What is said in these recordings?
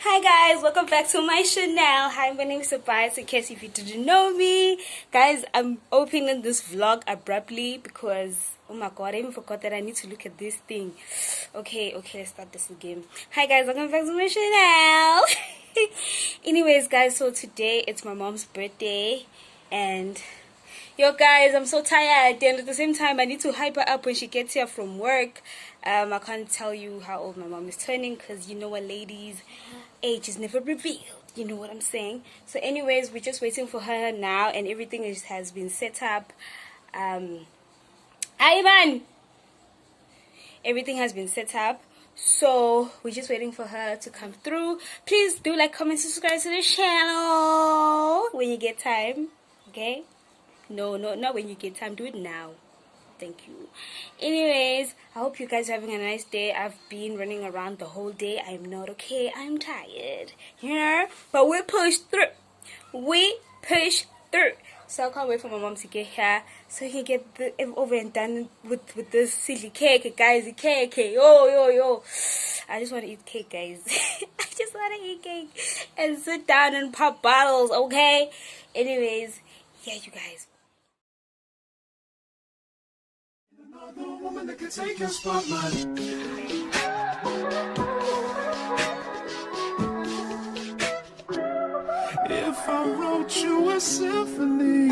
Hi guys, welcome back to my channel. Hi, my name is Tobias. In case if you didn't know me, guys, I'm opening this vlog abruptly because oh my god, I even forgot that I need to look at this thing. Okay, let's start this again. Hi guys, welcome back to my channel. Anyways guys, so today it's my mom's birthday and yo guys, I'm so tired, and at the same time I need to hype her up when she gets here from work. I can't tell you how old my mom is turning because you know what, ladies, age is never revealed, you know what I'm saying. So anyways, we're just waiting for her now and everything has been set up. Ivan, everything has been set up, so we're just waiting for her to come through. Please do like, comment, subscribe to the channel when you get time. Okay, no, not when you get time, do it now. Thank you. Anyways, I hope you guys are having a nice day. I've been running around the whole day. I'm not okay, I'm tired, you know, but we push through. So I can't wait for my mom to get here so we can get over and done with this silly cake, guys. The cake, yo. I just want to eat cake, guys. I just want to eat cake and sit down and pop bottles, okay? Anyways, yeah, you guys. Another woman that could take your spotlight. If I wrote you a symphony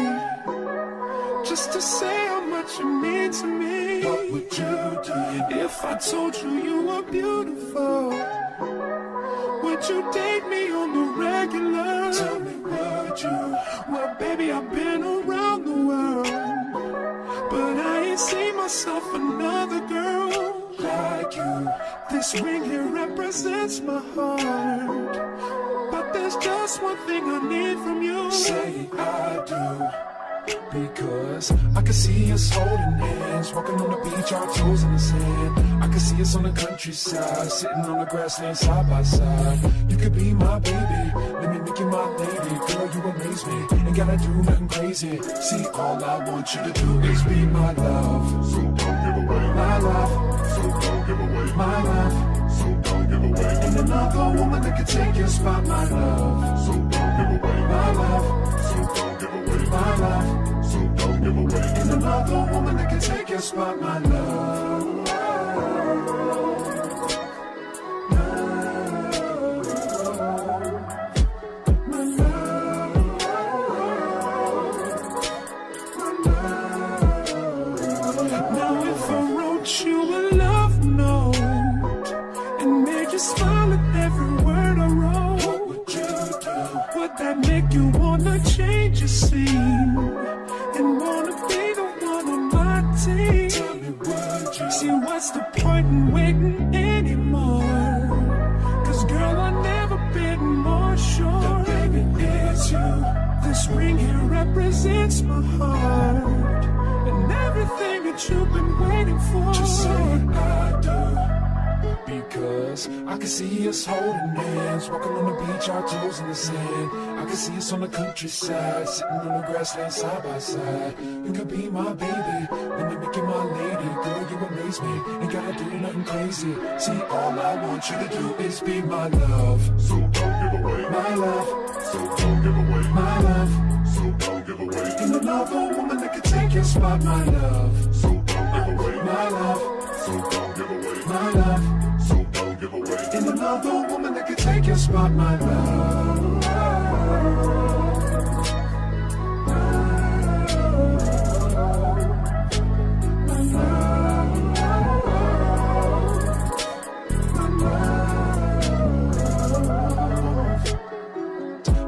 just to say how much you mean to me, what would you do? If I told you you were beautiful, would you date me on the regular? Tell me, would you? Well, baby, I've been around the world, but I ain't seen myself another girl like you. This ring here represents my heart, but there's just one thing I need from you. Say I do, because I can see us holding hands, walking on the beach, our toes in the sand. I can see us on the countryside, sitting on the grassland side by side. You could be my baby, let me make you my lady. Girl, you amaze me, ain't gotta do nothing crazy. See, all I want you to do is be my love. So don't give away my love. So don't give away my love. So don't give away. And another woman that can take your spot, my love. So don't give away my love. So don't give away my love. So don't give away. And another woman that can take your spot, my love. Now if I wrote you a love note and made you smile at every word I wrote, what would you do? Would that make you wanna change your scene and wanna be the one on my team? Tell me, would you? See, what's the point in waiting anymore? Cause girl, I've never been more sure that baby it's you. This ring here represents my heart and everything that you've been waiting for. Just say I do, because I can see us holding hands, walking on the beach, our toes in the sand. I can see us on the countryside, sitting on the grassland side by side. You could be my baby, let me make you my lady. Girl, you amaze me, ain't gotta do nothing crazy. See, all I want you to do is be my love. So don't give away my love. So don't give away my love. So don't give away. And another woman that can take your spot, my love. So don't give away my love. So don't give away my love. So don't give away. And another woman that can take your spot, my love.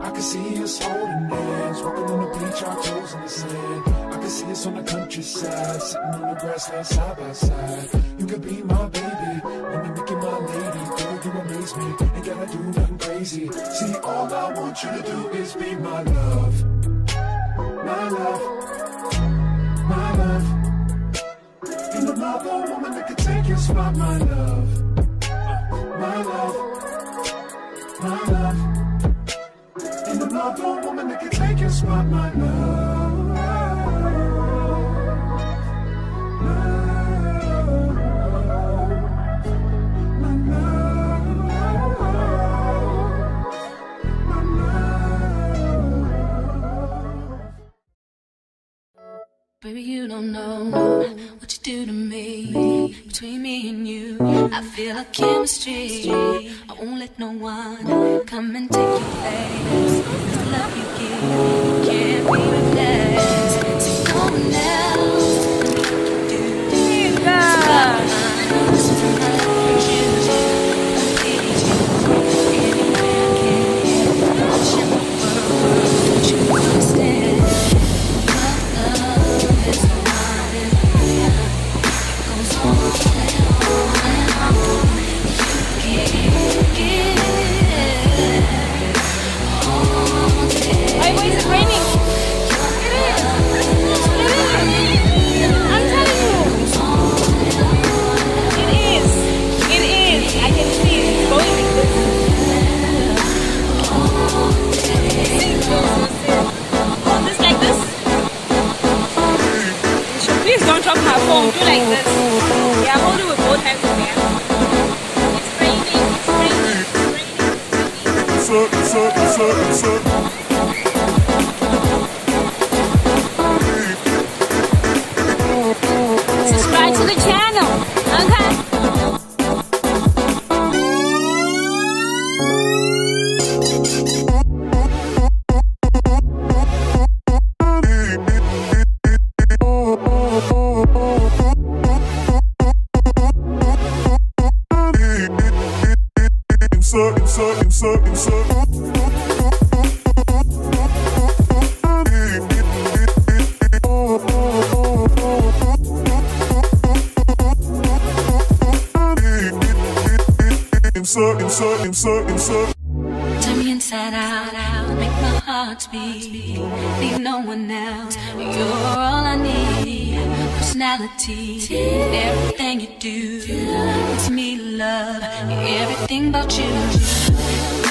I can see us holding hands, walking on the beach, our toes in the sand. I can see us on the countryside, sitting on the grassland side by side. You could be my baby, let me make you my lady. Girl, you amaze me, ain't gotta do nothing crazy. See, all I want you to do is be my love. My love, my love. And another woman that can take your spot, my love. My love, my love. And another woman that can take your spot, my love. My love. Baby, you don't know what you do to me. Between me and you, I feel a chemistry. I won't let no one come and take your place. The love you give can't be replaced. See no one else can do. Drop my phone, do like this. Yeah, hold it with both hands in there. It's raining, it's raining, it's raining. Subscribe to the channel, okay? Turn me inside out, make my heart beat. Leave no one else, you're all I need. Personality, everything you do. It's me, love, everything about you.